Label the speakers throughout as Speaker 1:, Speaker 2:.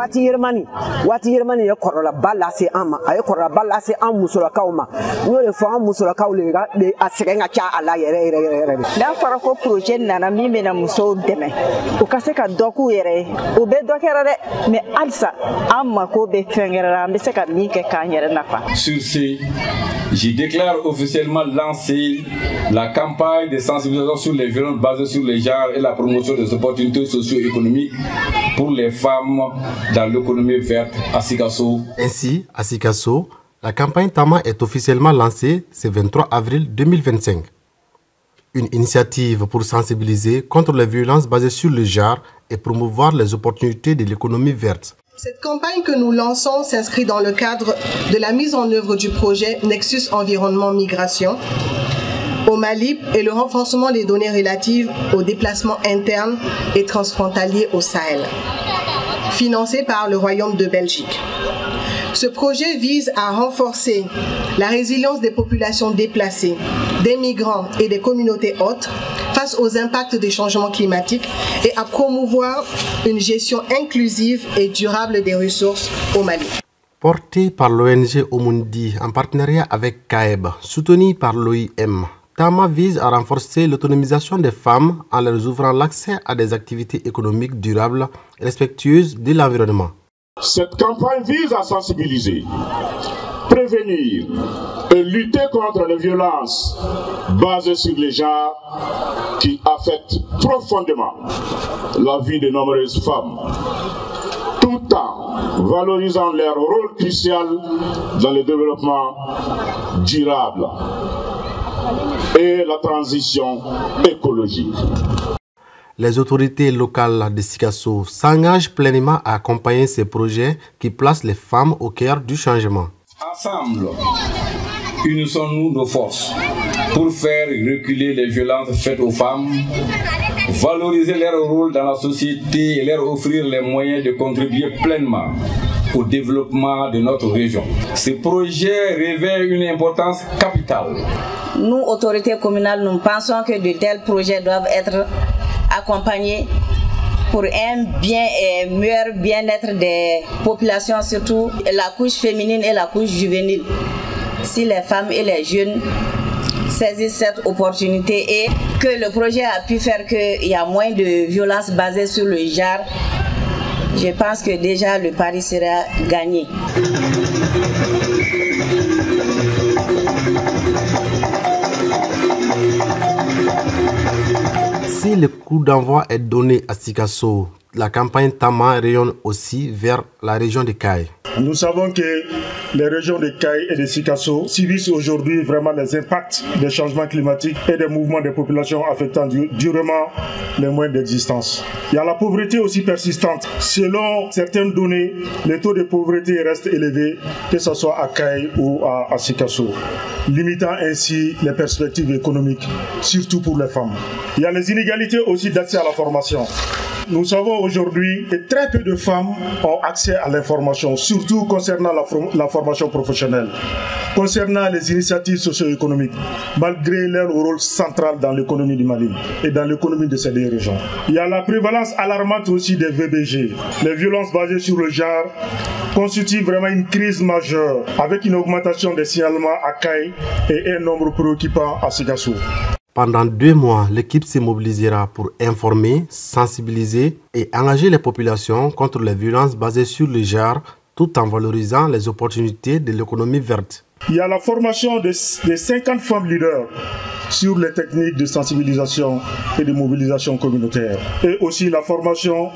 Speaker 1: wati yermani ya korola balase ama ay korola balase am musula kawma no le fa musula kawle ga de asenga cha ala yere
Speaker 2: da fara ko projet nana mi mena muso deme o kase ka doku yere o be dokera de me alsa amma ko be fengera be se ka mi ke ka yere nafa.
Speaker 3: Sur ce, je déclare officiellement lancer la campagne de sensibilisation sur les violences basées sur les genres et la promotion des opportunités socio-économiques pour les femmes dans l'économie verte à Sikasso.
Speaker 4: Ainsi, à Sikasso, la campagne Tama est officiellement lancée ce 23 avril 2025. Une initiative pour sensibiliser contre les violences basées sur le genre et promouvoir les opportunités de l'économie verte.
Speaker 5: Cette campagne que nous lançons s'inscrit dans le cadre de la mise en œuvre du projet Nexus Environnement Migration au Mali et le renforcement des données relatives aux déplacements internes et transfrontaliers au Sahel, financé par le Royaume de Belgique. Ce projet vise à renforcer la résilience des populations déplacées, des migrants et des communautés hôtes face aux impacts des changements climatiques et à promouvoir une gestion inclusive et durable des ressources au Mali.
Speaker 4: Porté par l'ONG Omundi en partenariat avec CAEB, soutenu par l'OIM, Tama vise à renforcer l'autonomisation des femmes en leur ouvrant l'accès à des activités économiques durables et respectueuses de l'environnement.
Speaker 6: Cette campagne vise à sensibiliser, prévenir et lutter contre les violences basées sur les genres qui affectent profondément la vie de nombreuses femmes, tout en valorisant leur rôle crucial dans le développement durable et la transition écologique.
Speaker 4: Les autorités locales de Sikasso s'engagent pleinement à accompagner ces projets qui placent les femmes au cœur du changement.
Speaker 3: Ensemble, unissons-nous nos forces pour faire reculer les violences faites aux femmes, valoriser leur rôle dans la société et leur offrir les moyens de contribuer pleinement au développement de notre région. Ce projet revêt une importance capitale.
Speaker 2: Nous, autorités communales, nous pensons que de tels projets doivent être accompagnés pour un meilleur bien-être des populations, surtout la couche féminine et la couche juvénile. Si les femmes et les jeunes saisissent cette opportunité et que le projet a pu faire qu'il y a moins de violences basées sur le genre, je pense que déjà le pari sera gagné.
Speaker 4: Si le coup d'envoi est donné à Sikasso, la campagne Tama rayonne aussi vers la région de Kayes.
Speaker 7: Nous savons que les régions de Kayes et de Sikasso subissent aujourd'hui vraiment les impacts des changements climatiques et des mouvements des populations affectant durement les moyens d'existence. Il y a la pauvreté aussi persistante. Selon certaines données, le taux de pauvreté reste élevé, que ce soit à Kayes ou à Sikasso, limitant ainsi les perspectives économiques, surtout pour les femmes. Il y a les inégalités aussi d'accès à la formation. Nous savons aujourd'hui que très peu de femmes ont accès à l'information, surtout concernant la formation professionnelle, concernant les initiatives socio-économiques, malgré leur rôle central dans l'économie du Mali et dans l'économie de ces deux régions. Il y a la prévalence alarmante aussi des VBG. Les violences basées sur le genre constituent vraiment une crise majeure, avec une augmentation des signalements à Kayes et un nombre préoccupant à Sikasso.
Speaker 4: Pendant 2 mois, l'équipe se mobilisera pour informer, sensibiliser et engager les populations contre les violences basées sur le genre, tout en valorisant les opportunités de l'économie verte.
Speaker 7: Il y a la formation de 50 femmes leaders sur les techniques de sensibilisation et de mobilisation communautaire. Et aussi la formation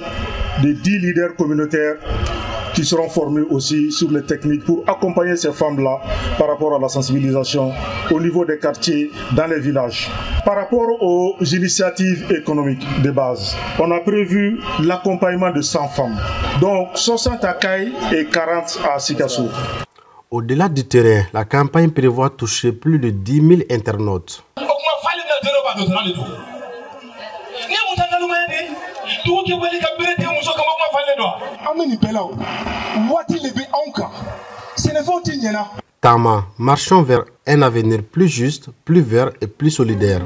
Speaker 7: de 10 leaders communautaires qui seront formés aussi sur les techniques pour accompagner ces femmes-là par rapport à la sensibilisation au niveau des quartiers, dans les villages. Par rapport aux initiatives économiques de base, on a prévu l'accompagnement de 100 femmes, donc 60 à Kayes et 40 à Sikasso.
Speaker 4: Au-delà du terrain, la campagne prévoit toucher plus de 10 000 internautes. Tama, marchons vers un avenir plus juste, plus vert et plus solidaire.